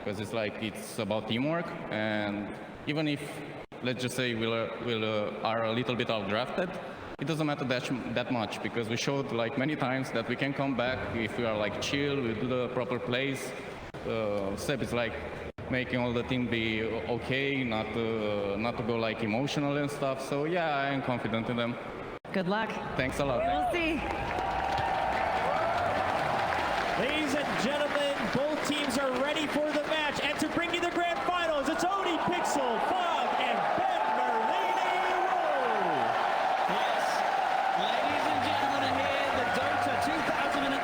because it's like it's about teamwork, and even if, let's just say, we are a little bit outdrafted, it doesn't matter that much, because we showed like many times that we can come back if we are like chill, we do the proper plays. Seb is like making all the team be okay, not to go like emotional and stuff. So yeah, I am confident in them. Good luck. Thanks a lot. We'll see. Ladies and gentlemen, both teams are ready for the match, and to bring you the grand finals, it's OD Pixel, Fog, and Ben Merlini. Yes, ladies and gentlemen, here the Dota 2000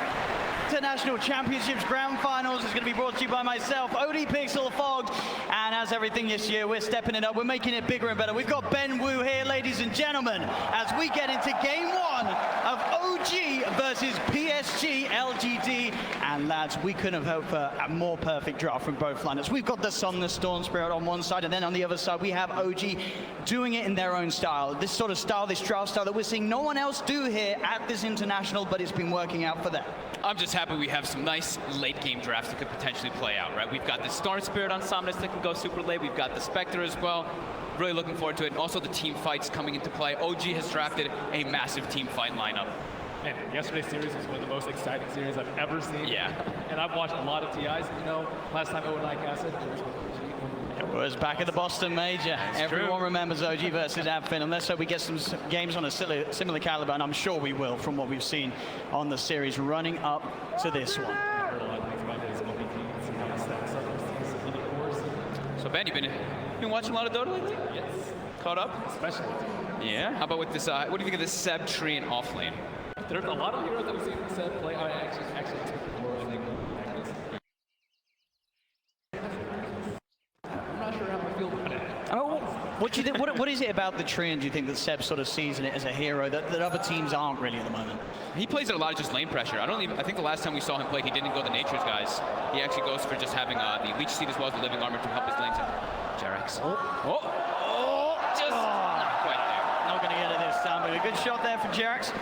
International Championships Grand Finals is going to be brought to you by myself, OD Pixel, Fog, and as everything this year, we're stepping it up, we're making it bigger and better. We've got Ben Wu here, ladies and gentlemen, as we get into game one of OG versus PSG.LGD. And lads, we couldn't have hoped for a more perfect draft from both lineups. We've got the Sun, the Storm Spirit on one side, and then on the other side, we have OG doing it in their own style. This sort of style, this draft style that we're seeing no one else do here at this international, but it's been working out for them. I'm just happy we have some nice late game drafts that could potentially play out, right? We've got the Storm Spirit on Somnus that can go super late. We've got the Spectre as well. Really looking forward to it. And also the team fights coming into play. OG has drafted a massive team fight lineup. And yesterday's series was one of the most exciting series I've ever seen. Yeah. And I've watched a lot of TIs. You know, last time O&I casted, it was with OG. It was back at the Boston Major. Everyone remembers OG versus Adfin, and let's hope we get some games on a similar caliber, and I'm sure we will from what we've seen on the series running up to this one. I've heard a lot of things about his OPT, some kind of stacks up versus other cores. So Ben, you've been watching a lot of Dota lately? Yes. Caught up? Especially. Yeah. How about with this, what do you think of this Seb tree and off lane? There's a lot of heroes that we've seen Seb play. I actually expected more, I think, Magnus. I'm not sure how I feel about it. Oh, what do you think? What is it about the tree, and do you think that Seb sort of sees in it as a hero that other teams aren't really at the moment? He plays at a lot of just lane pressure. I think the last time we saw him play, he didn't go the Nature's guys. He actually goes for just having the Leech Seed as well as the Living Armor to help his lanes. Jerax. Just not quite there. Not going to get it this time, but a good shot there for Jerax.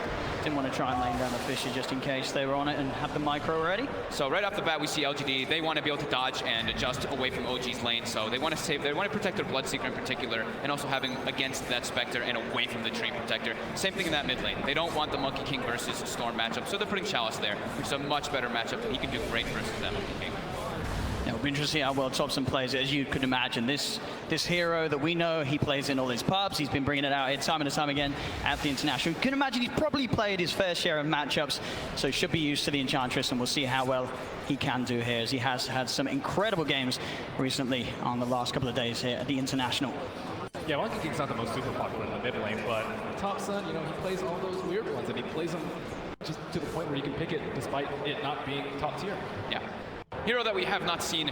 Didn't want to try and lane down the Fisher just in case they were on it and have the micro ready. So right off the bat, we see LGD. They want to be able to dodge and adjust away from OG's lane. So they want to protect their Bloodseeker in particular, and also having against that Spectre and away from the Tree Protector. Same thing in that mid lane. They don't want the Monkey King versus Storm matchup, so they're putting Chalice there, which is a much better matchup, and he can do great versus that Monkey King. Yeah, it'll be interesting how well Thompson plays it. As you could imagine, this hero that we know, he plays in all his pubs. He's been bringing it out here time and time again at the International. You can imagine he's probably played his fair share of matchups, so he should be used to the Enchantress, and we'll see how well he can do here, as he has had some incredible games recently on the last couple of days here at the International. Yeah, Monkey King's not the most super popular in the mid lane, but Thompson, you know, he plays all those weird ones, and he plays them just to the point where you can pick it despite it not being top tier. Yeah. Hero that we have not seen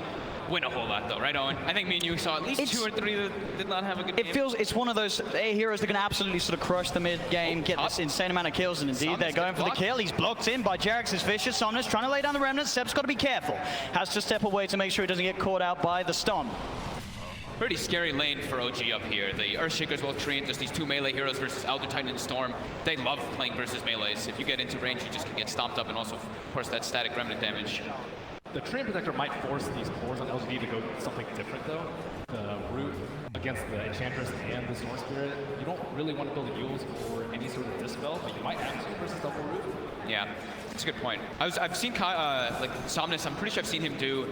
win a whole lot, though, right, Owen? I think me and you saw at least 2 or 3 that did not have a good game. It feels it's one of those heroes that can absolutely sort of crush the mid game, get this insane amount of kills, and indeed they're going for the kill. He's blocked in by Jerax's Fisher. Somnus trying to lay down the remnants. Seb's got to be careful. Has to step away to make sure he doesn't get caught out by the Stomp. Pretty scary lane for OG up here. The Earthshakers will train just these 2 melee heroes versus Elder Titan and Storm. They love playing versus melees. If you get into range, you just can get stomped up, and also, of course, that static remnant damage. The Tree Protector might force these cores on LGD to go something different, though. The Root against the Enchantress and the Storm Spirit, you don't really want to build a Yules or any sort of Dispel, but you might have to versus double Root. Yeah, that's a good point. I've seen like Somnus, I'm pretty sure I've seen him do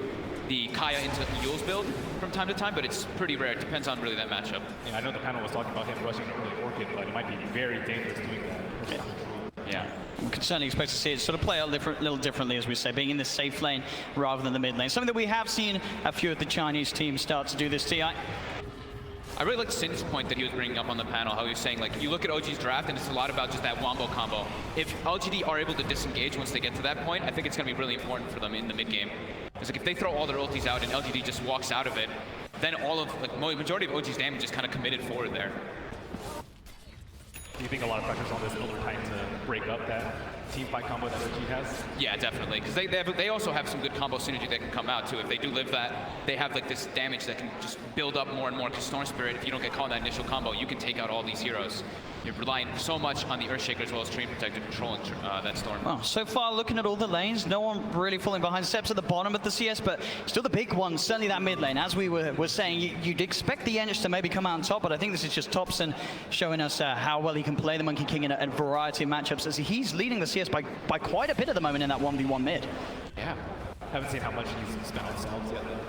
the Kaya into the Yules build from time to time, but it's pretty rare. It depends on really that matchup. Yeah, I know the panel was talking about him rushing an early Orchid, but it might be very dangerous doing that. Yeah. We can certainly expect to see it sort of play a little differently, as we say, being in the safe lane rather than the mid lane. Something that we have seen a few of the Chinese teams start to do this, TI. I really liked Sin's point that he was bringing up on the panel, how he was saying, like, you look at OG's draft, and it's a lot about just that wombo combo. If LGD are able to disengage once they get to that point, I think it's going to be really important for them in the mid game. Because like, if they throw all their ultis out and LGD just walks out of it, then all of, like, majority of OG's damage is kind of committed forward there. Do you think a lot of pressure's on this Elder Titan to break up that team fight combo that OG has? Yeah, definitely. Because they also have some good combo synergy that can come out too. If they do live that, they have like this damage that can just build up more and more. Because Storm Spirit, if you don't get caught in that initial combo, you can take out all these heroes. you're relying so much on the Earthshaker as well as Stream Protector controlling that storm. Well, so far, looking at all the lanes, no one really falling behind. Steps at the bottom of the CS, but still the big one, certainly that mid lane. As we were saying, you'd expect the Ench to maybe come out on top, but I think this is just Topson showing us how well he can play the Monkey King in a variety of matchups, as he's leading the CS by quite a bit at the moment in that 1v1 mid. Yeah. Haven't seen how much he's spent on salves yet, though.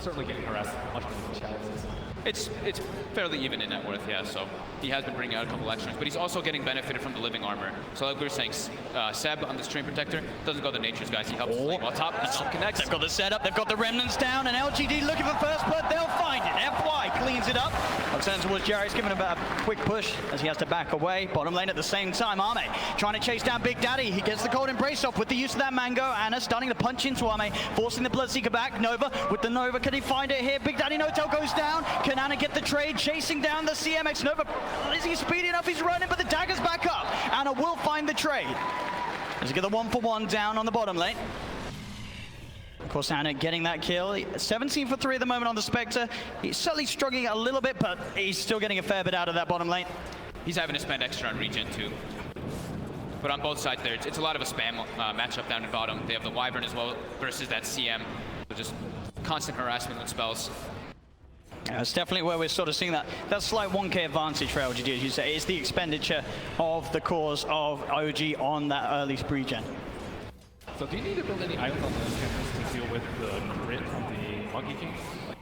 Certainly getting harassed much more than Chalices. It's fairly even in net worth, yeah, so he has been bringing out a couple extras, but he's also getting benefited from the living armor. So like we were saying, Seb on the Stream Protector doesn't go to Nature's guys, he helps lane while top connects. They've got the setup, they've got the remnants down, and LGD looking for first blood, they'll find it. FY cleans it up. Turns towards Jarrett's giving him a quick push as he has to back away. Bottom lane at the same time, Ame trying to chase down Big Daddy. He gets the cold embrace off with the use of that mango. Anna starting to punch into Ame, forcing the Bloodseeker back. Nova with the Nova, can he find it here? Big Daddy No-Tail goes down. Can Anna get the trade? Chasing down the CMX. Nova, is he speedy enough? He's running, but the dagger's back up. Anna will find the trade. As he get the 1-for-1 down on the bottom lane. Of course, Anna getting that kill. 17 for 3 at the moment on the Spectre. He's certainly struggling a little bit, but he's still getting a fair bit out of that bottom lane. He's having to spend extra on regen too. But on both sides there, it's a lot of a spam matchup down at bottom. They have the Wyvern as well versus that CM. So just constant harassment with spells. Yeah, it's definitely where we're sort of seeing that slight 1k advantage for LGD, as you say. It's the expenditure of the cores of OG on that early spree gen. So do you need to build any items on the Enchantress to deal with the crit from the Monkey King? Like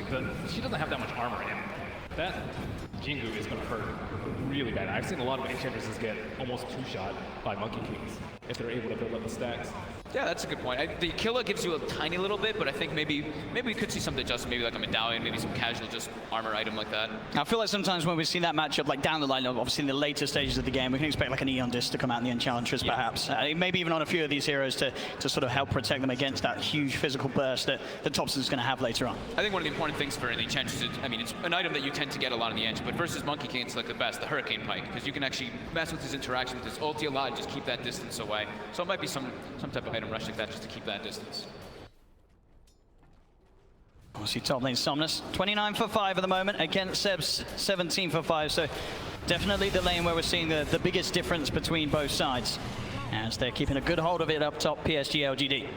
she doesn't have that much armor, and that Jingu is going to hurt really bad. I've seen a lot of Enchantresses get almost 2-shot by Monkey Kings if they're able to build up the stacks. Yeah, that's a good point. The Killa gives you a tiny little bit, but I think maybe we could see something adjusted, maybe like a medallion, maybe some casual just armor item like that. I feel like sometimes when we see that matchup, like down the line, obviously in the later stages of the game, we can expect like an Eon Disc to come out in the Enchantress, perhaps. Maybe even on a few of these heroes to sort of help protect them against that huge physical burst that Topson's going to have later on. I think one of the important things for the Enchantress is, I mean, it's an item that you tend to get a lot in the Ench, but versus Monkey King, it's like the best, the Hurricane Pike, because you can actually mess with his interaction with his ulti a lot and just keep that distance away. So it might be some type of item rush like that just to keep that distance. Obviously top lane Somnus, 29 for 5 at the moment against Seb's 17 for 5, so definitely the lane where we're seeing the biggest difference between both sides, as they're keeping a good hold of it up top, PSG.LGD.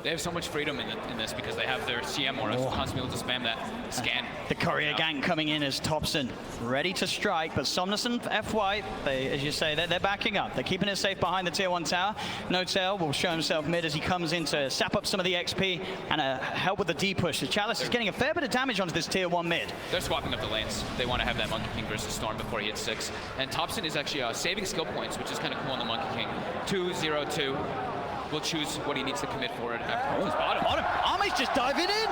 They have so much freedom in this because they have their CM auras, so constantly able to spam that scan. The courier gang coming in as Topson ready to strike, but Somnus and FY, as you say, they're backing up. They're keeping it safe behind the tier 1 tower. No-Tail will show himself mid as he comes in to sap up some of the XP and help with the D-push. The Chalice is getting a fair bit of damage onto this tier 1 mid. They're swapping up the lanes. They want to have that Monkey King versus Storm before he hits 6. And Topson is actually saving skill points, which is kind of cool on the Monkey King. 2-0-2. Will choose what he needs to commit for it after his bottom. Ame's just diving in!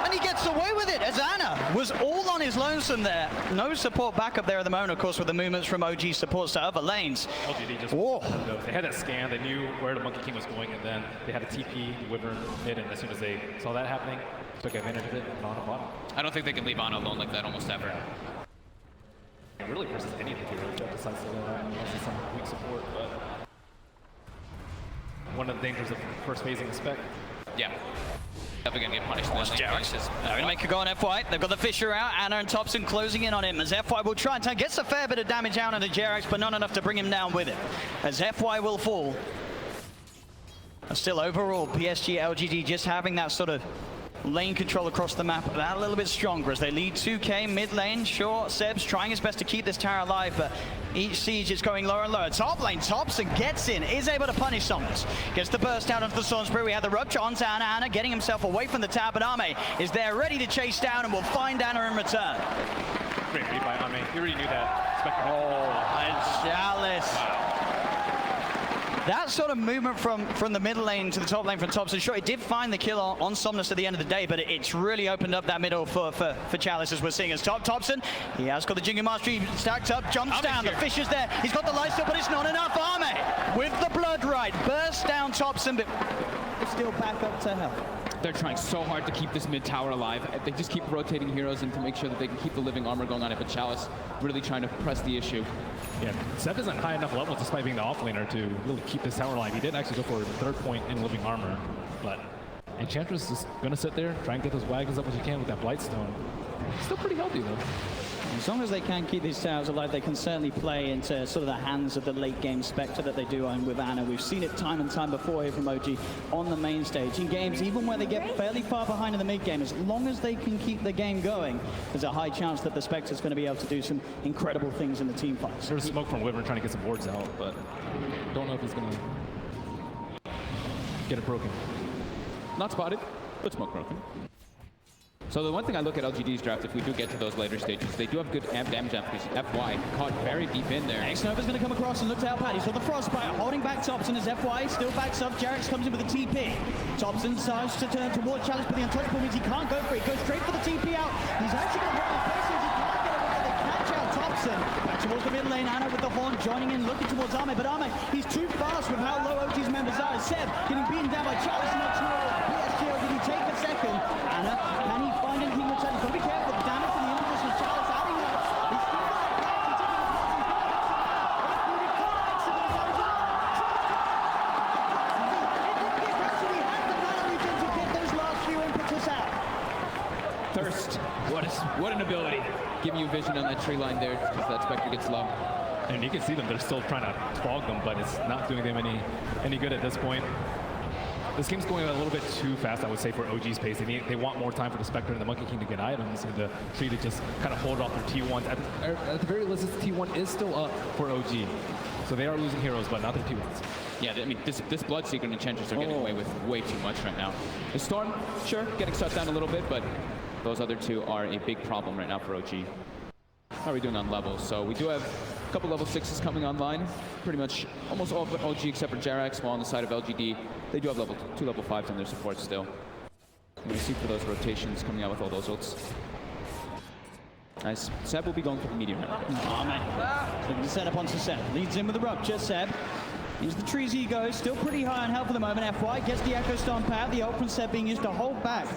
And he gets away with it as Anna was all on his lonesome there. No support back up there at the moment, of course, with the movements from OG supports to other lanes. LGD just they had that scan, they knew where the Monkey King was going, and then they had a TP, the Wyvern mid, and as soon as they saw that happening, took advantage of it and on the bottom. I don't think they can leave Anna alone like that almost ever. Really versus any of the heroes that decides to let out unless it's some weak support, but one of the dangers of first phasing the Spec. Yeah. Definitely gonna get punished in this lane. They're gonna make a go on FY. They've got the Fisher out. Anna and Topson closing in on him as FY will try and gets a fair bit of damage out on the Jerax, but not enough to bring him down with it. As FY will fall. And still overall, PSG.LGD just having that sort of lane control across the map that a little bit stronger as they lead 2k mid lane. Sure, Seb's trying his best to keep this tower alive, but each siege is going lower and lower. Top lane, Topson gets in, is able to punish Somnus. Gets the burst out onto the Stormspree. We have the rupture onto Anna. Anna getting himself away from the tower, but Ame is there ready to chase down and will find Anna in return. Great read by Ame. You already knew that. Spectre. And Chalice. Wow. That sort of movement from the middle lane to the top lane from Topson, sure, it did find the kill on Somnus at the end of the day, but it's really opened up that middle for Chalice, as we're seeing as Topson. He has got the Jingu Mastery stacked up, jumps down, the Fisher's there, he's got the light still, but it's not enough. Ame with the blood right, bursts down Topson, but it's still back up to hell. They're trying so hard to keep this mid tower alive. They just keep rotating heroes in to make sure that they can keep the living armor going on it, but Chalice really trying to press the issue. Yeah, Seth isn't high enough levels despite being the offlaner to really keep this tower alive. He did actually go for the 3rd point in living armor, but Enchantress is gonna sit there, try and get those wagons up as you can with that Blightstone. Still pretty healthy though. As long as they can keep these towers alive, they can certainly play into sort of the hands of the late game Spectre that they do own with Ana. We've seen it time and time before here from OG on the main stage. In games, even where they get fairly far behind in the mid game, as long as they can keep the game going, there's a high chance that the Spectre's going to be able to do some incredible things in the team fights. There's smoke from Wyvern trying to get some boards out, but don't know if he's going to get it broken. Not spotted, but smoke broken. So the one thing I look at LGD's draft, if we do get to those later stages, they do have good damage amplification. FY caught very deep in there. Xnova's going to come across and look to help out. He's got the Frostbite, holding back Thompson as FY still backs up. Jarex comes in with a TP. Thompson decides to turn towards Chalice, but the untouchable means he can't go for it. He goes straight for the TP out. He's actually going to hit his face as he can't get away. They catch out Thompson. Back towards the mid lane. Ana with the horn joining in, looking towards Ame, but Ame, he's too fast with how low OG's members are. Seb getting beaten down by Chalice and PSG.LGD take a second. Ana, can he find anything with Chalice? Be careful, the damage from the impetus with Chalice adding up. He's still got a pass, he's taking the he had the mana regen to get those last few impetus out. Thirst, what an ability. Giving you vision on that tree line there, because that Spectre gets low. And you can see them, they're still trying to fog them, but it's not doing them any good at this point. This game's going a little bit too fast, I would say, for OG's pace. They want more time for the Spectre and the Monkey King to get items, and the Tree to just kind of hold off their T1s. At the very least, this T1 is still up for OG. So they are losing heroes, but not their T1s. Yeah, I mean, this Bloodseeker and Enchantress are getting away with way too much right now. The Storm, sure, getting shut down a little bit, but those other two are a big problem right now for OG. How are we doing on levels? So we do have a couple level 6s coming online. Pretty much almost all of OG except for Jarex, while on the side of LGD, they do have two level 5s in their support still. We see for those rotations coming out with all those ults. Nice. Seb will be going for the meteor now. Oh, man. Looking to set up onto Seb. Leads in with the rupture. Seb. Here's the trees he goes. Still pretty high on health at the moment. FY gets the Echo Stomp out. The ult from Seb being used to hold back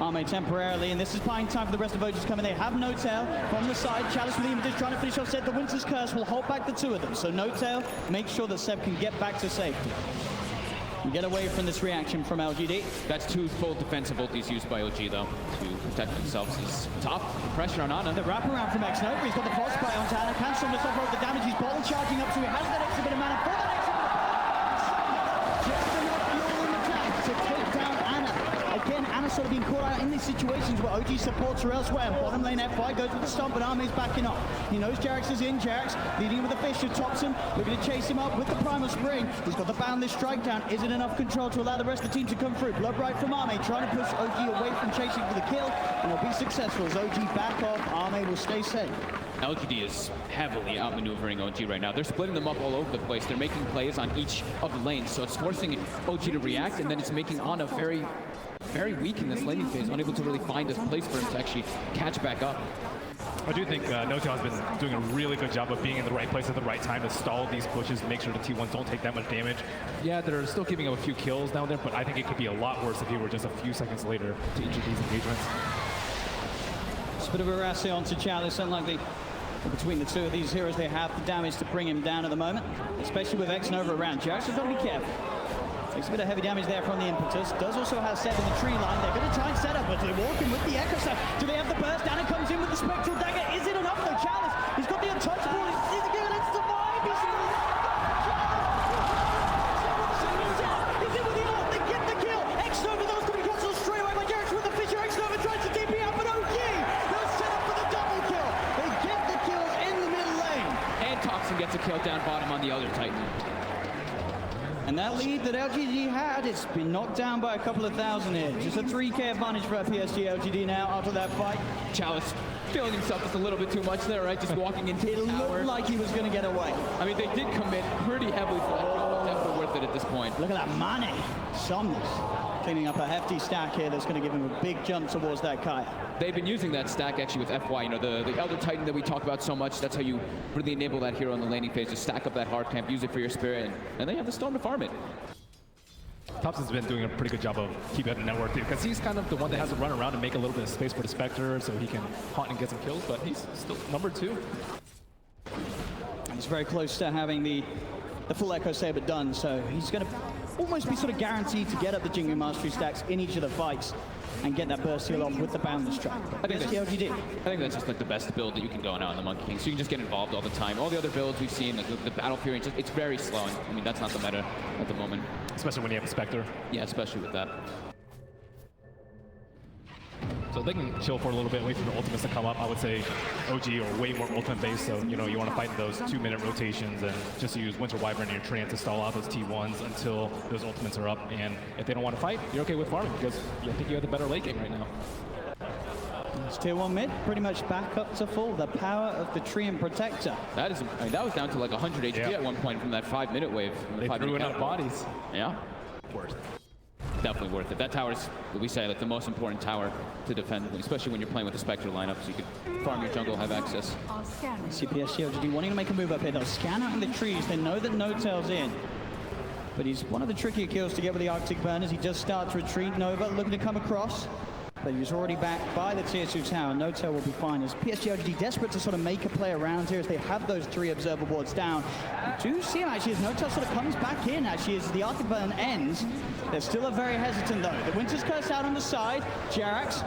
Ame temporarily. And this is buying time for the rest of OG's coming. They have No Tail from the side. Chalice with the Image trying to finish off Seb. The Winter's Curse will hold back the two of them. So No Tail makes sure that Seb can get back to safety. And get away from this reaction from LGD. That's two full defensive ultis used by OG, though, to protect themselves. He's top pressure on Ana. The wraparound from Xnova. He's got the Frostbite onto Ana. Can someone offload the damage? He's bottle charging up, so he has that extra bit of mana for that extra bit of just enough fuel in the tank to take down Ana. Again, Ana sort of being caught out in these situations where OG supports are elsewhere. Bottom lane FY goes with the stomp, but Ame's backing up. He knows Jarex is in. Jarex leading with the Fisher. Thompson looking to chase him up with the Primal Spring. He's got the Boundless Strike down. Is it enough control to allow the rest of the team to come through? Blood right from Ame, trying to push OG away from chasing for the kill, and he'll be successful as OG back off. Ame will stay safe. LGD is heavily outmaneuvering OG right now. They're splitting them up all over the place. They're making plays on each of the lanes, so it's forcing OG to react, and then it's making Ana very, very weak in this laning phase, unable to really find a place for him to actually catch back up. I do think No Tail has been doing a really good job of being in the right place at the right time to stall these pushes to make sure the T1s don't take that much damage. Yeah, they're still giving him a few kills down there, but I think it could be a lot worse if he were just a few seconds later to each of these engagements. It's a bit of a Rassi onto Chalice, unlikely. Between the two of these heroes, they have the damage to bring him down at the moment, especially with Xnova around. Jarex has got to be careful. Takes a bit of heavy damage there from the impetus. Does also have Seb in the tree line. They're going to try and set up, but they're walking with the Echo Stab. Do they have the burst? Ana comes in with the Spectral Dagger. Is it enough though? Chalice, he's got the untouchable. Is it going to survive? He's in with the ult. They get the kill. Xnova, those going to be cancelled straight away by Jarex with the Fisher. Xnova tries to TP out, but OG, they'll set up for the double kill. They get the kills in the middle lane. And Thompson gets a kill down bottom on the other Titan. And that lead that LGD had, it's been knocked down by a couple of thousand here. Just a 3k advantage for PSG.LGD now after that fight. Chalice feeling himself just a little bit too much there, right? Just walking into It the tower. looked like he was going to get away. I mean, they did commit pretty heavily for that, but definitely worth it at this point. Look at that money. Somnus cleaning up a hefty stack here that's going to give him a big jump towards that Kaya. They've been using that stack actually with FY, you know, the Elder Titan that we talk about so much. That's how you really enable that hero in the laning phase, to stack up that hard camp, use it for your spirit, and they have the Storm to farm it. Thompson's been doing a pretty good job of keeping it in network too, because he's kind of the one that has to run around and make a little bit of space for the Spectre so he can haunt and get some kills, but he's still number 2. He's very close to having the the full Echo Saber done, so he's going to almost be sort of guaranteed to get up the Jingu Mastery stacks in each of the fights and get that burst heal off with the Boundless Strike. I think PSG.LGD. I think that's just like the best build that you can go now in the Monkey King. So you can just get involved all the time. All the other builds we've seen, like the Battle Fury, it's very slow. And, I mean, that's not the meta at the moment. Especially when you have a Spectre. Yeah, especially with that. So they can chill for a little bit, wait for the ultimates to come up. I would say OG are way more ultimate based, so you want to fight in those 2-minute rotations and just use Winter Wyvern and your Treant to stall out those T1s until those ultimates are up. And if they don't want to fight, you're okay with farming because I think you have the better late game right now. It's tier 1 mid, pretty much back up to full. The power of the Treant Protector. That is, I mean, that was down to like 100 HP at one point from that 5-minute wave. They threw enough bodies. Yeah. Worth it. Definitely worth it. That tower is, we say, like the most important tower to defend, especially when you're playing with the Spectre lineup, so you could farm your jungle, have access. See PSG.LGD wanting to make a move up here. They'll scan out in the trees. They know that No-Tail's in. But he's one of the trickier kills to get with the Arctic Burn as he just starts to retreat. Nova looking to come across. But he was already backed by the tier 2 tower. No-Tail will be fine as PSG.LGD desperate to sort of make a play around here as they have those 3 observer boards down. You do see him actually as No-Tail sort of comes back in actually as the Arctic Burn ends. They're still very hesitant though. The Winter's Curse out on the side. Jerax,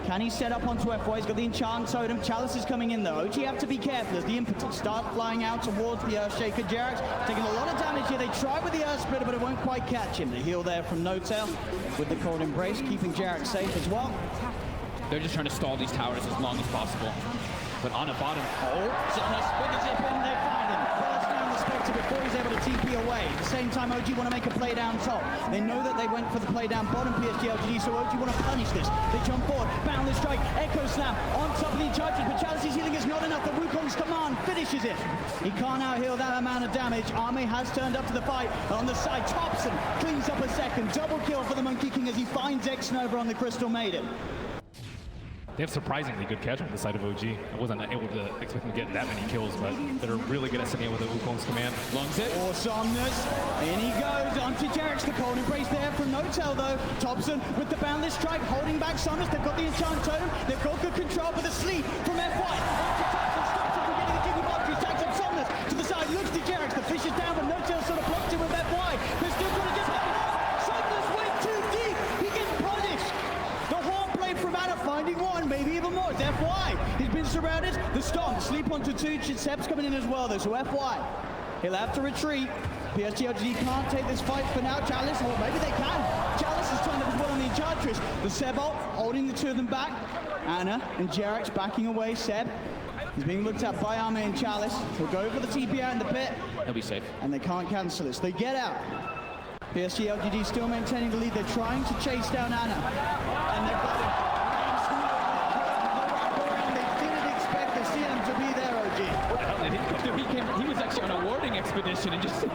can he set up onto FY? He's got the Enchant Totem. Chalice is coming in though. OG have to be careful as the impetus start flying out towards the Earthshaker. Jerax taking a lot of damage here. They tried with the Earth Splitter, but it won't quite catch him. The heal there from No-Tail with the Cold Embrace, keeping Jerax safe as well. They're just trying to stall these towers as long as possible. But on a bottom. Zona Spigger Zip in, they find him. Burst down the Spectre before he's able to TP away. At the same time, OG want to make a play down top. They know that they went for the play down bottom PSG.LGD, so OG want to punish this. They jump forward, Boundless Strike, Echo Slam on top of the Enchantress, but Chalice's healing is not enough. The Wukong's command finishes it. He can't out-heal that amount of damage. Arme has turned up to the fight. On the side, Thompson cleans up a second. Double kill for the Monkey King as he finds X-Nova on the Crystal Maiden. They have surprisingly good catch on the side of OG. I wasn't able to expect them to get that many kills, but they're really good at setting it with the Wukong's command. Lungs it. Awesomeness. In he goes onto Jerax. The Cold Embrace there from No-Tail though. Thompson with the Boundless Strike holding back Somnus. They've got the Enchant Totem. They've got good control for the sleep from FY. Onto Thompson. Stops him from getting the Jingu Mastery. Tags up Somnus to the side. Looks to Jerax. The fish is down, but No-Tail sort of blocked him with FY. They're still going to get back. Somnus went too deep. He gets punished. The horn blade from Anna finding one, maybe even more. It's FY. He's been surrounded. The Stomp, sleep onto 2. Seb's coming in as well though, so FY. He'll have to retreat. PSG.LGD can't take this fight for now. Chalice, or maybe they can. Chalice has turned up as well on the Enchantress. The Seb ult, holding the 2 of them back. Anna and Jerax backing away. Seb, he's being looked at by Arme and Chalice. He'll go for the TP out in the pit. He'll be safe. And they can't cancel it, so they get out. PSG.LGD still maintaining the lead. They're trying to chase down Anna. And they've got him. They didn't expect the CM to be there, OG. He was actually on a warding expedition and just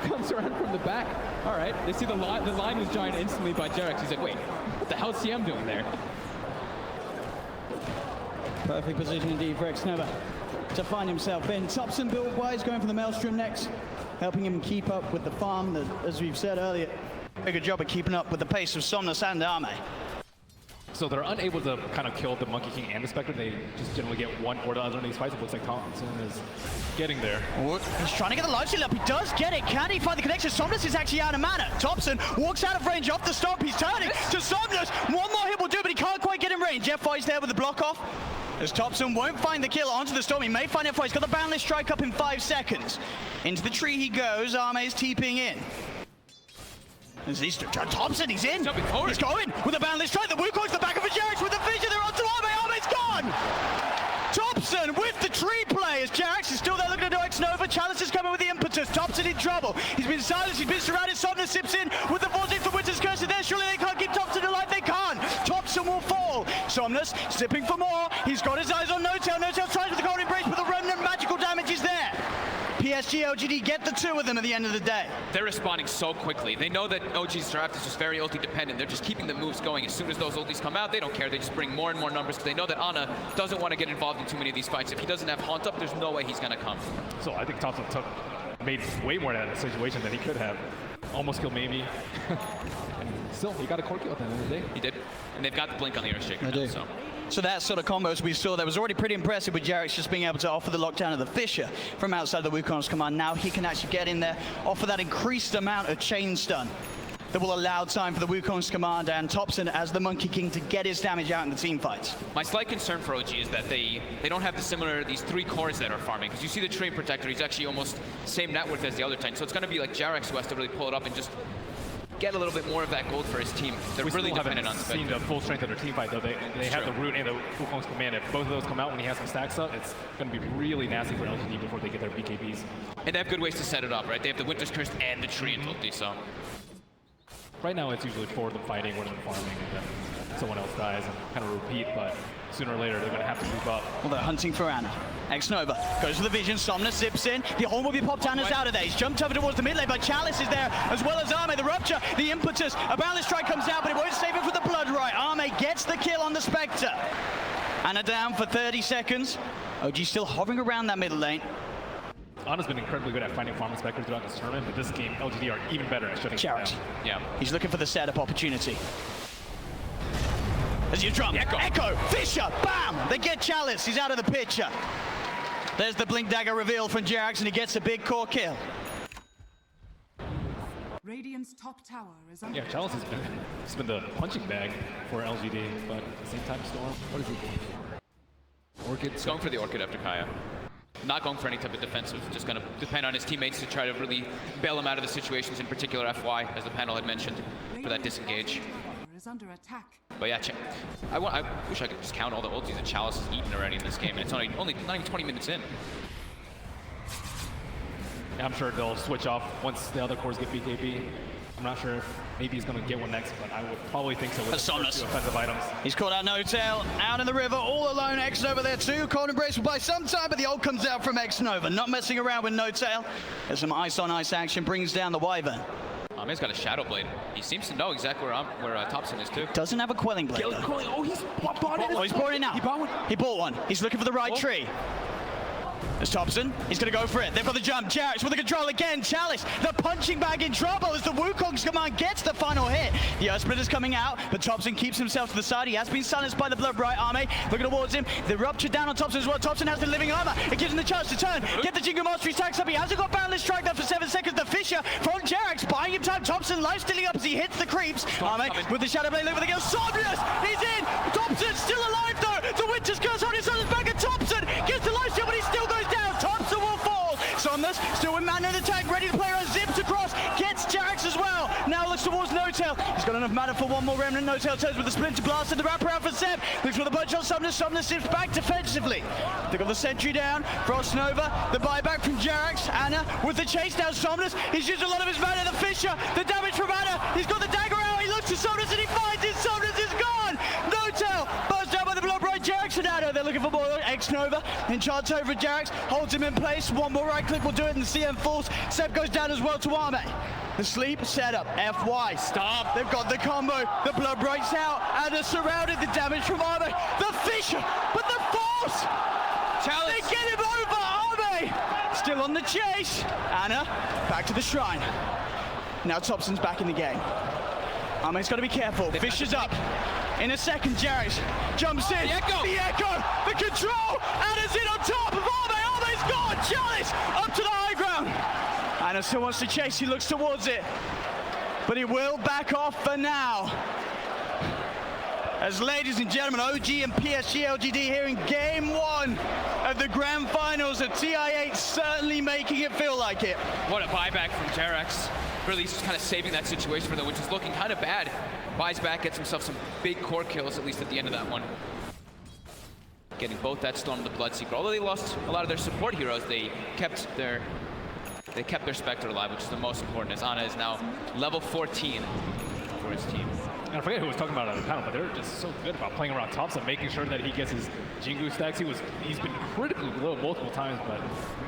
comes around from the back. All right, they see the line was joined instantly by Jerax. He's like, wait, what the hell is CM doing there? Perfect position indeed for X-Nova to find himself in. Thompson build-wise going for the Maelstrom next, helping him keep up with the farm that, as we've said earlier, a good job of keeping up with the pace of Somnus and Arme. So they're unable to kind of kill the Monkey King and the Spectre. They just generally get one or the other in these fights. It looks like Thompson is getting there. He's trying to get the life steal up. He does get it. Can he find the connection? Somnus is actually out of mana. Thompson walks out of range off the Stomp. He's turning to Somnus. One more hit will do, but he can't quite get in range. FY's there with the block off. As Thompson won't find the kill onto the Storm. He may find FY. He's got the Boundless Strike up in 5 seconds. Into the tree he goes. Arme's TPing in. As he's Thompson, he's in. He's going with the Boundless Strike. The Wukong's the back of a Jerax with the vision. They're onto Arme. Arme's gone. Thompson with the tree play as Jerax is still there looking to do X-Nova. Chalice is coming with the impetus. Thompson in trouble. He's been silenced. He's been surrounded. Somnus sips in with the vortex for Winter's Curse. There, surely they can't keep Thompson alive. They can't. Thompson will fall. Somnus sipping for more. He's got his eyes on No-Tail. No-Tail tries with the Cold Embrace, but the remnant magical damage is there. PSG.LGD get the 2 of them at the end of the day. They're responding so quickly. They know that OG's draft is just very ulti dependent. They're just keeping the moves going. As soon as those ultis come out, they don't care. They just bring more and more numbers because they know that Ana doesn't want to get involved in too many of these fights. If he doesn't have Haunt up, there's no way he's going to come. So I think Thompson made way more out of that situation than he could have. Almost killed maybe. And still, he got a core kill at the end of the day. He did. And they've got the blink on the Earthshaker now, so. So that sort of combos we saw that was already pretty impressive with Jarex just being able to offer the lockdown of the Fissure from outside the Wukong's command. Now he can actually get in there, offer that increased amount of chain stun that will allow time for the Wukong's command and Thompson as the Monkey King to get his damage out in the team fights. My slight concern for OG is that they don't have these 3 cores that are farming. Because you see the Train Protector, he's actually almost same net worth as the other Titan. So it's going to be like Jarex who has to really pull it up and just get a little bit more of that gold for his team. They're really dependent on Spectre. Seen the full strength of their team fight though. They have the root and the Wukong's command. If both of those come out when he has some stacks up, it's going to be really nasty for LGD before they get their BKBs. And they have good ways to set it up, right? They have the Winter's Curse and the Tree and ulti, so. Right now it's usually for them fighting, one of them farming, and then someone else dies and kind of repeat, but sooner or later they're going to have to move up. Well, they're hunting for Ana. X-Nova goes for the vision, Somnus zips in, the horn will be popped, Ana's out of there. He's jumped over towards the mid lane, but Chalice is there, as well as Arme. The rupture, the impetus, a boundless strike comes out, but it won't save it for the blood right. Arme gets the kill on the Spectre. Ana down for 30 seconds. OG still hovering around that middle lane. Ana's been incredibly good at finding farming Spectre throughout this tournament, but this game, LGD are even better at shutting Jarex. down. Yeah. He's looking for the setup opportunity. As you drum, Echo, Fissure, bam! They get Chalice, he's out of the picture. There's the Blink Dagger reveal from Jarex, and he gets a big core kill. Radiant's top tower is under Yeah, Chalice has been the punching bag for LGD, but at the same time, Storm, what is he going for? Orchid? He's going for the Orchid after Kaya. Not going for any type of defensive, just going to depend on his teammates to try to really bail him out of the situations, in particular FY, as the panel had mentioned, for that disengage. is under attack. But yeah, I wish I could just count all the ultis that Chalice has eaten already in this game, and it's only not even 20 minutes in. Yeah, I'm sure they'll switch off once the other cores get BKB. I'm not sure if maybe he's going to get one next, but I would probably think so with the first 2 offensive items. He's caught out No-Tail, out in the river, all alone. X-Nova there too. Cold Embrace will buy some time, but the ult comes out from X-Nova. Not messing around with No-Tail. There's some ice-on-ice action, brings down the Wyvern. He's got a Shadow Blade. He seems to know exactly where Thompson is too. Doesn't have a Quelling Blade. Oh, he's bought it. Oh, he's bought it now. He bought one. He bought one. He's looking for the right tree. There's Thompson. He's going to go for it. They've got the jump. Jarex with the control again. Chalice, the punching bag in trouble as the Wukong's command gets the final hit. The Earth Split is coming out, but Thompson keeps himself to the side. He has been silenced by the Blood Bright Army. Looking towards him. The rupture down on Thompson as well. Thompson has the living armor. It gives him the chance to turn. Get the Jingle Mastery stacks up. He hasn't got Boundless Strike there for 7 seconds. The Fissure from Jarex buying him time. Thompson life stealing up as he hits the creeps. Army with the Shadow Blade look for the kill. Somnus! He's in! Thompson still alive though! The Winter's Curse on his back, and Thompson gets the life steal, but he still goes down. Thompson will fall. Somnus still with man in attack, ready to play around, zips across, gets Jarex as well. Now looks towards No-Tail. He's got enough mana for one more remnant. No-Tail turns with the Splinter Blast and the wraparound for Seb. Looks for the bunch on Somnus. Somnus zips back defensively. They got the sentry down. Frost Nova, the buyback from Jarex. Ana with the chase down Somnus. He's used a lot of his mana. The Fissure, the damage from Ana. He's got the dagger out. He looks to Somnus and he finds it. Somnus is gone. No-Tail buzzed down by the Blood Bright Jarex and Ana. They're looking for more. X-Nova enchants over Jarex, holds him in place. One more right click will do it, and the CM falls. Seb goes down as well to Arme. The sleep setup. FY stop. They've got the combo. The Blood Bright's out. Ana surrounded. The damage from Arme. The Fissure, but the force. Chalice. They get him over. Arme still on the chase. Ana back to the shrine. Now Thompson's back in the game. Arme's got to be careful. Fissure's up. In a second, Jarex jumps in. The echo. The control. Ana's in on top of Arme. Arme's gone. Chalice up to the high ground. Ana still wants to chase. He looks towards it. But he will back off for now. As ladies and gentlemen, OG and PSG.LGD here in game 1 of the grand finals of TI8, certainly making it feel like it. What a buyback from Jarex. Really just kind of saving that situation for them, which is looking kind of bad. Buys back, gets himself some big core kills, at least at the end of that one. Getting both that Storm and the Bloodseeker. Although they lost a lot of their support heroes, they kept their Spectre alive, which is the most important, as Ana is now level 14 for his team. And I forget who was talking about it on the panel, but they're just so good about playing around Thompson, making sure that he gets his Jingu stacks. He's been critically low multiple times, but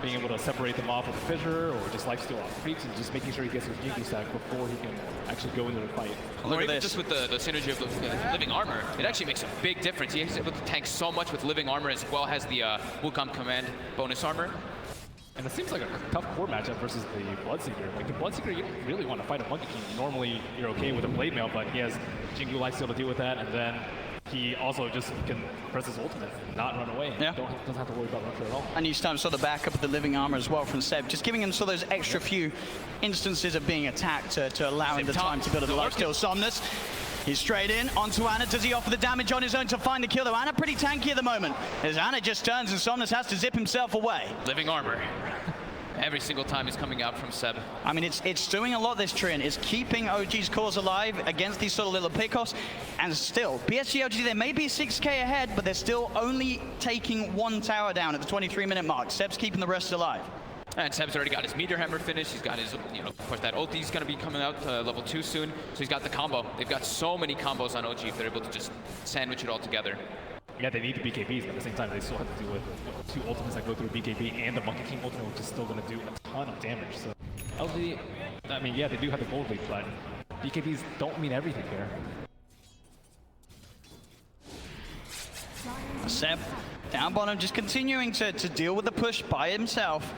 being able to separate them off with a fissure or just lifesteal off creeps and just making sure he gets his Jingu stack before he can actually go into the fight. Or even just with the synergy of the living armor, it actually makes a big difference. He's able to tank so much with living armor as well as the Wukong command bonus armor. And it seems like a tough core matchup versus the Bloodseeker. Like the Bloodseeker, you don't really want to fight a Monkey King. Normally, you're okay with a Blade Mail, but he has Jingu Lifesteal to deal with that, and then he also just can press his ultimate, not run away. Yeah. Doesn't have to worry about Rusher at all. And you start saw the backup of the living armor as well from Seb, just giving him sort of those extra few instances of being attacked to allow him the time to build a life steal. Somnus, he's straight in onto Ana. Does he offer the damage on his own to find the kill though? Ana pretty tanky at the moment, as Ana just turns and Somnus has to zip himself away. Living armor. Every single time he's coming out from Seb. I mean, it's doing a lot, this Trian. It's keeping OG's cause alive against these sort of little pickoffs. And still, PSG.LGD, they may be 6k ahead, but they're still only taking one tower down at the 23-minute mark. Seb's keeping the rest alive. And Seb's already got his meteor hammer finished. He's got his, of course, that ulti's going to be coming out level 2 soon. So he's got the combo. They've got so many combos on OG if they're able to just sandwich it all together. Yeah, they need the BKBs, but at the same time, they still have to deal with 2 ultimates that go through BKB and the Monkey King ultimate, which is still going to do a ton of damage. So, LGD, I mean, yeah, they do have the gold lead, but BKBs don't mean everything there. Seb, down bottom, just continuing to deal with the push by himself.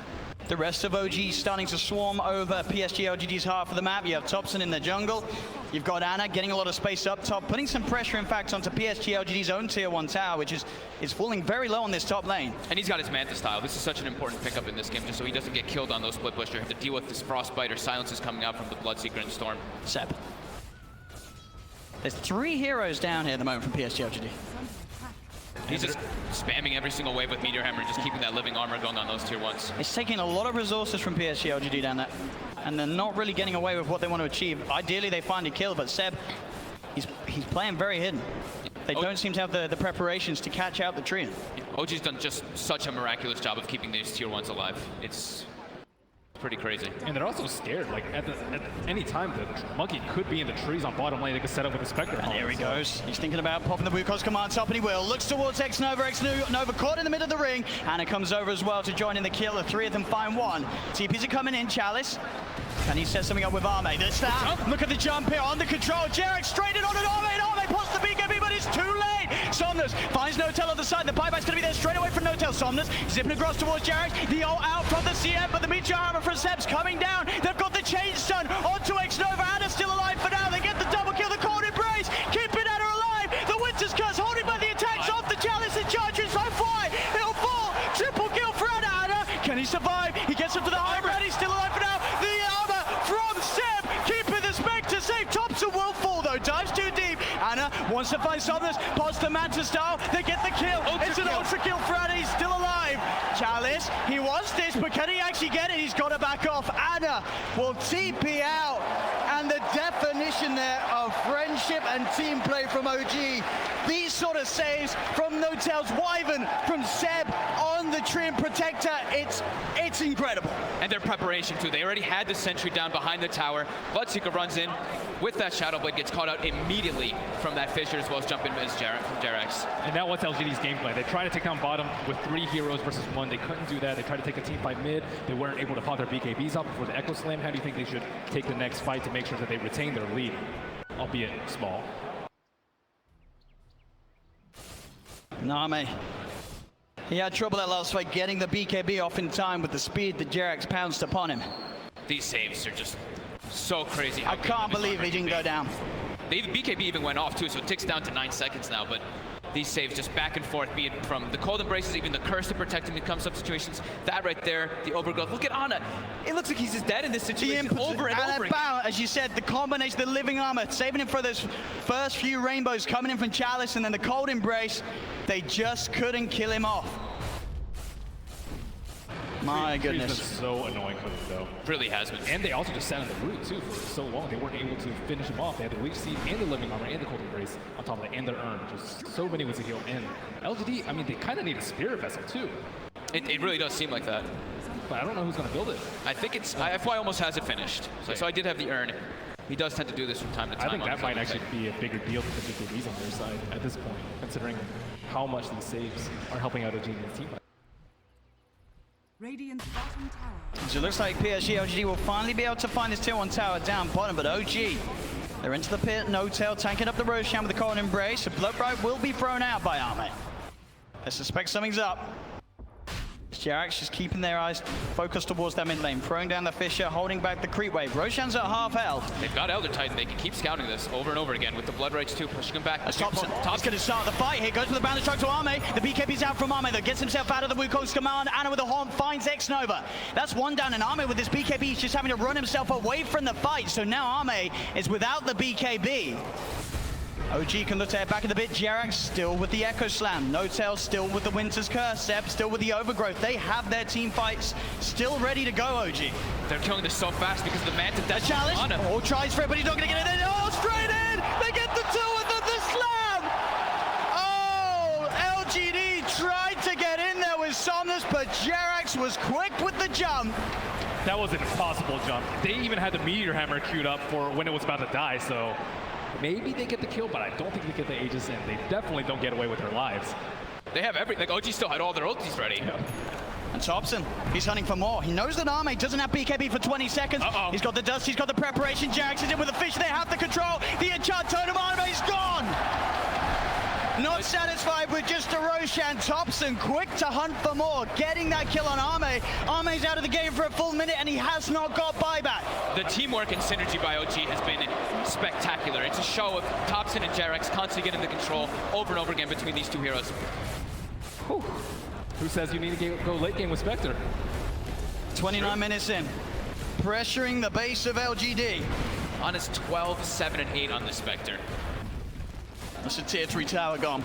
The rest of OG starting to swarm over PSG.LGD's half of the map. You have Thompson in the jungle. You've got Ana getting a lot of space up top, putting some pressure, in fact, onto PSG.LGD's own tier 1 tower, which is falling very low on this top lane. And he's got his Manta style. This is such an important pickup in this game, just so he doesn't get killed on those split push or have to deal with this frostbite or silences coming out from the Bloodseeker and Storm. Seb. There's 3 heroes down here at the moment from PSG.LGD. He's just spamming every single wave with Meteor Hammer, just keeping that living armor going on those tier 1s. It's taking a lot of resources from PSG.LGD down there, and they're not really getting away with what they want to achieve. Ideally, they find a kill, but Seb, he's playing very hidden. They don't seem to have the preparations to catch out the Trian. OG's done just such a miraculous job of keeping these tier 1s alive. It's pretty crazy. And they're also scared. Like, at any time, the Monkey could be in the trees on bottom lane. They could set up with a Spectre. And there he goes. He's thinking about popping the Wukong's command top, and he will. Looks towards X-Nova. X-Nova caught in the middle of the ring. Ana comes over as well to join in the kill. The 3 of them find one. TPs are coming in. Chalice. And he sets something up with Arme. The snap. Look at the jump here. On the control. Jarek straight in on an Arme. And Arme pops the BKB, but it's too late. Somnus finds Notel on the side. The buyback's going to be there straight away from Notel. Somnus zipping across towards Jarek. The ult out from the CM, but the Meteor Hammer from Seb's coming down. They've got the chain stun onto X-Nova. Ana's still alive for now. They get the double kill. The cold embrace. Keeping Ana alive. The Winter's Curse holding by the attacks off the Chalice and Chargers. So fly. He'll fall. Triple kill for Ana. Ana, can he survive? He gets up to the high ground. He's still alive for now. The armor from Seb. Keeping the Spectre safe. Thompson will fall though. Dives too deep. Ana wants to find Somnus. Pots the Manta style. They get the kill. It's an ultra kill for Ana. He's still alive. Chalice, he wants this, but can he actually get it? He's got to back off. Ana will TP out. And the definition there of friendship and team play from OG. These sort of saves from Notel's Wyvern, from Seb on the Trian Protector. It's incredible. And their preparation too. They already had the sentry down behind the tower. Bloodseeker runs in with that Shadow Blade, gets caught out immediately from that fissure, as well as jump in as Jerax. And that was LGD's game plan. They tried to take down bottom with 3 heroes versus 1. They couldn't do that. They tried to take a team fight mid. They weren't able to pop their BKBs up before the Echo Slam. How do you think they should take the next fight to make sure that they retain their lead, albeit small? Name. He had trouble that last fight getting the BKB off in time with the speed that Jerax pounced upon him. These saves are just so crazy. I can't believe he didn't go down. The BKB even went off too, so it ticks down to 9 seconds now, but these saves just back and forth, be it from the cold embraces, even the curse to protect him in come-up situations. That right there, the overgrowth. Look at Ana. It looks like he's just dead in this situation over and over again. As you said, the combination, the living armor, saving him for those first few rainbows coming in from Chalice, and then the cold embrace. They just couldn't kill him off. My goodness. It's been so annoying for them, though. Really has been. And they also just sat on the root, too, for so long. They weren't able to finish him off. They had the Leech Seed and the Living Armor and the Cold Embrace on top of it, and their Urn. Just so many ways to heal. And LGD, I mean, they kind of need a Spirit Vessel, too. It really does seem like that. But I don't know who's going to build it. I think it's... FY almost has it finished. So I did have the Urn. He does tend to do this from time to time. I think that might actually be a bigger deal than the BKBs on their side at this point, considering how much these saves are helping out OG and his team. Radiant's bottom tower. So it looks like PSG.LGD will finally be able to find his tier 1 tower down bottom, but OG, they're into the pit. Notel tanking up the Roshan with the cold embrace. So Bloodbright will be thrown out by Arme. I suspect something's up. Jerax just keeping their eyes focused towards that mid lane, throwing down the Fissure, holding back the creep wave. Roshan's at half health. They've got Elder Titan. They can keep scouting this over and over again with the Blood Rage too, pushing him back. As Thompson going to start the fight here, goes for the boundary strike to Arme. The BKB's out from Arme, though, gets himself out of the Wukong's command. Ana with a horn finds X-Nova. That's one down, and Arme with this BKB, he's just having to run himself away from the fight. So now Arme is without the BKB. OG can look to head back in the bit. Jerax still with the Echo Slam. No-Tail still with the Winter's Curse. Zeb still with the Overgrowth. They have their team fights still ready to go, OG. They're killing this so fast because the Manta That challenge. Oh, tries for it, but he's not going to get it. Oh, straight in. They get the two with the slam. Oh, LGD tried to get in there with Somnus, but Jerax was quick with the jump. That was an impossible jump. They even had the Meteor Hammer queued up for when it was about to die, so maybe they get the kill, but I don't think they get the Aegis, and they definitely don't get away with their lives. They have everything. Like, OG still had all their ultis ready. Yeah. And Thompson, he's hunting for more. He knows that Arme doesn't have BKB for 20 seconds. He's got the dust, he's got the preparation. Jerax is in with the fish, they have the control. The enchant totem, Arme's gone! Not satisfied with just a Roshan. Thompson quick to hunt for more, getting that kill on Arme. Arme's out of the game for a full minute, and he has not got buyback. The teamwork and synergy by OG has been spectacular. It's a show of Thompson and Jerax constantly getting the control over and over again between these two heroes. Whew. Who says you need to go late game with Spectre? 29 minutes in. Pressuring the base of LGD. On his 12, 7, and 8 on the Spectre. That's a tier 3 tower gone.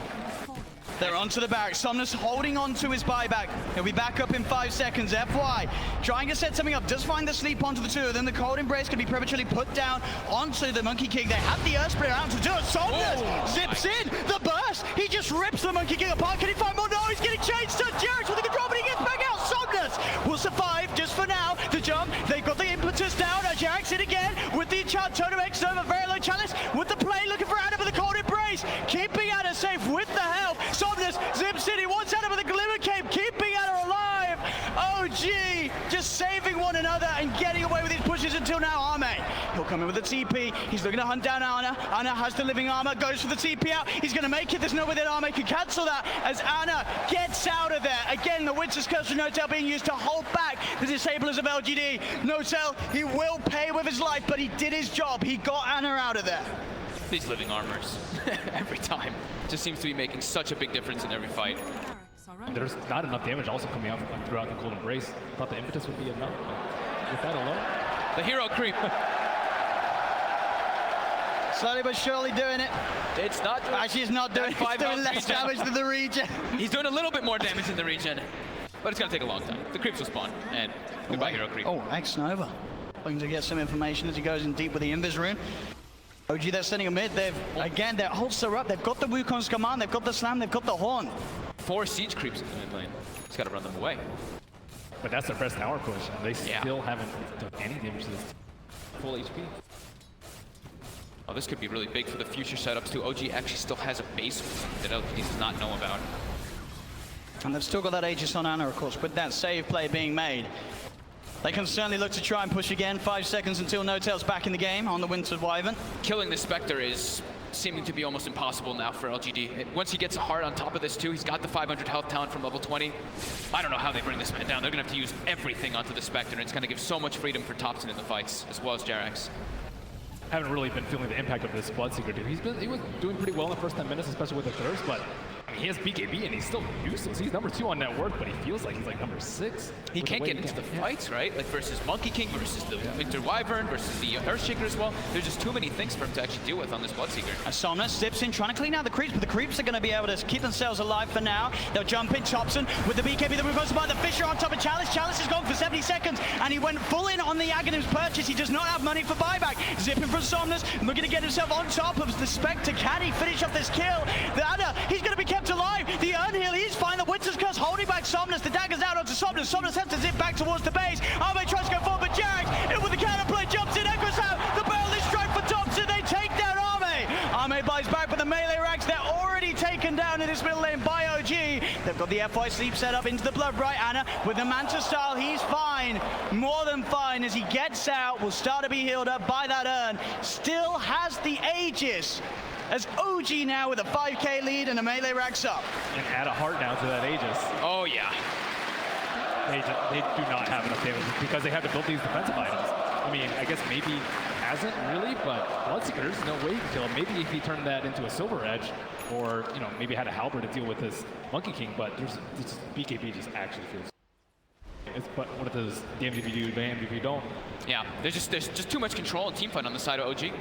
They're onto the barracks. Somnus holding on to his buyback. He'll be back up in 5 seconds. FY trying to set something up. Does find the sleep onto the two of them. The cold embrace can be prematurely put down onto the Monkey King. They have the Earth Spirit out to do it. Somnus zips in. The burst. He just rips the Monkey King apart. Can he find more? No, he's getting chased. Jerax with the control, but he gets back out. Somnus will survive just for now. The jump. They've got the impetus down. Jerax in again with the enchant totem X-Nova. Very low challenge with the play. Looking for Ana with the cold embrace. Keeping Ana safe with the help. Somnus zips in. He wants Ana with a glimmer cape. Keeping Ana alive. OG just saving one another and getting away with his pushes until now. Arme. He'll come in with the TP. He's looking to hunt down Ana. Ana has the living armor. Goes for the TP out. He's going to make it. There's no way that Arme can cancel that as Ana gets out of there. Again, the Winter's Curse of No-Tail being used to hold back the disablers of LGD. No-Tail, he will pay with his life, but he did his job. He got Ana out of there. These living armors, every time. Just seems to be making such a big difference in every fight. Barracks are under There's not enough damage also coming out throughout the Cold Embrace. Thought the impetus would be enough, but with that alone. The hero creep. Slowly but surely doing it. It's not doing Actually, it's not doing it. It's doing less damage than the regen. He's doing a little bit more damage in the regen, but it's going to take a long time. The creeps will spawn, and goodbye, hero creep. Oh, X-Nova. Looking to get some information as he goes in deep with the Invis rune. OG, they're sending a mid. Again, their ults are up. They've got the Wukong's command. They've got the slam. They've got the horn. 4 siege creeps in the mid lane. Just got to run them away. But that's their best tower push, and they still haven't done any damage to this full HP. Oh, this could be really big for the future setups too. OG actually still has a base that LGD does not know about. And they've still got that Aegis on Ana, of course, with that save play being made. They can certainly look to try and push again. 5 seconds until No-Tail's back in the game on the Winter Wyvern. Killing the Spectre is seeming to be almost impossible now for LGD. Once he gets a heart on top of this too, he's got the 500 health talent from level 20. I don't know how they bring this man down. They're gonna have to use everything onto the Spectre, and it's gonna give so much freedom for Thompson in the fights, as well as Jerax. Haven't really been feeling the impact of this Bloodseeker, dude. He was doing pretty well in the first 10 minutes, especially with the thirst, but I mean, he has BKB and he's still useless. He's number 2 on net worth, but he feels like he's like number 6. He can't get into the fights, right? Like versus Monkey King, versus the Winter Wyvern, versus the Earthshaker as well. There's just too many things for him to actually deal with on this Bloodseeker. Somnus zips in, trying to clean out the creeps, but the creeps are going to be able to keep themselves alive for now. They'll jump in. Thompson with the BKB that goes by the Fissure on top of Chalice. Chalice is gone for 70 seconds, and he went full in on the Aghanim's purchase. He does not have money for buyback. Zipping from Somnus, looking to get himself on top of the Spectre. Can he finish off this kill? The Ana, he's going to be kept alive. The Urnhill, he's fine. The Winter's Curse holding back Somnus. The dagger's out onto Somnus. Somnus has to zip back towards the base. Arme tries to go forward, but Jerax in with the counterplay, jumps in, echoes out. The barrel is strike for Thompson. They take down Arme. Arme buys back with the melee racks. They're already taken down in this middle lane by OG. They've got the FY sleep set up into the blood right. Ana with the Manta style. He's fine. More than fine as he gets out. Will start to be healed up by that urn. Still has the Aegis. As OG now with a 5k lead and a melee racks up. And add a heart now to that Aegis. Oh yeah. they do not have enough damage because they have to build these defensive items. I mean, I guess maybe hasn't really, but Bloodseeker, there's no way you can kill him. Maybe if he turned that into a Silver Edge, or maybe had a Halberd to deal with his Monkey King, but this BKB just actually feels. But what does the MVP do, the MVP don't? Yeah, there's just too much control and teamfight on the side of OG.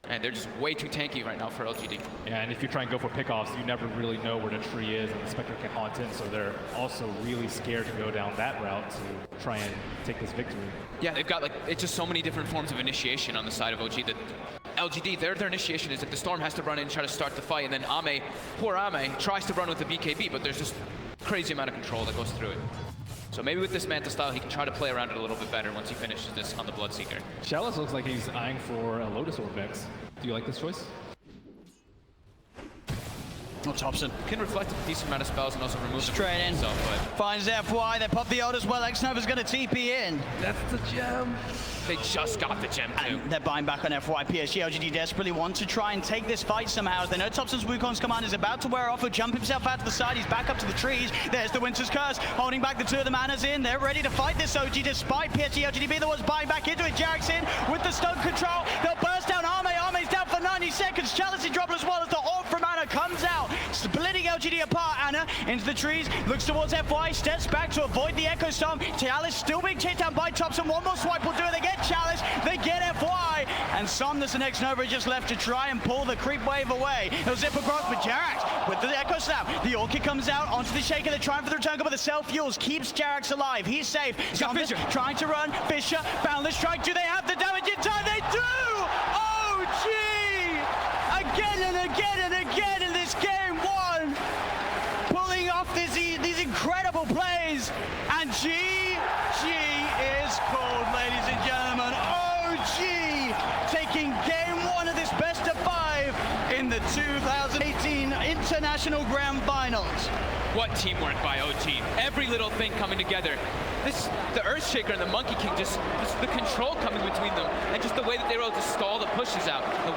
And they're just way too tanky right now for LGD. Yeah, and if you try and go for pickoffs, you never really know where the tree is, and the Spectre can haunt in, so they're also really scared to go down that route to try and take this victory. Yeah, they've got it's just so many different forms of initiation on the side of OG that LGD, their initiation is that the Storm has to run in and try to start the fight, and then Ame, poor Ame, tries to run with the BKB, but there's just crazy amount of control that goes through it. So maybe with this Manta style, he can try to play around it a little bit better once he finishes this on the Bloodseeker. Chalice looks like he's eyeing for a Lotus Orb Vex. Do you like this choice? Oh, Thompson Can reflect a decent amount of spells and also remove straight in. himself, but finds FY. They pop the ult as well. X-Nova's going to TP in. That's the gem. they just got the gem too. And they're buying back on FY. PSG.LGD desperately want to try and take this fight somehow. As they know Thompson's Wukong's command is about to wear off. He'll jump himself out to the side. He's back up to the trees. There's the Winter's Curse, holding back the two of the Manas in. They're ready to fight this OG despite PSG.LGD being the ones buying back into it. Jarek's in with the stun control. They'll burst down Ame. Ame's down for 90 seconds. Chalice is dropped as well as the orb from Ana comes out, splitting LGD apart. Ana into the trees, looks towards FY, steps back to avoid the Echo Storm. Chalice still being chased down by Thompson. One more swipe will do it. They get Chalice, they get FY, and Somnus and X-Nova just left to try and pull the creep wave away. They'll zip across, but Jarax with the Echo Snap. The Orchid comes out onto the Shaker. They're trying for the return, but the self-fuels keeps Jarax alive. He's safe. Somnus trying to run. Fisher, Boundless Strike. Do they have the damage in time? They do! OG! Again and again and again in this game one, pulling off these incredible plays, and GG is called, ladies and gentlemen. OG taking game one of this best of 5 in the 2018 International Grand Finals. What teamwork by OG. Every little thing coming together. The Earthshaker and the Monkey King, just the control coming between them, and just the way that they were able to stall the pushes out. The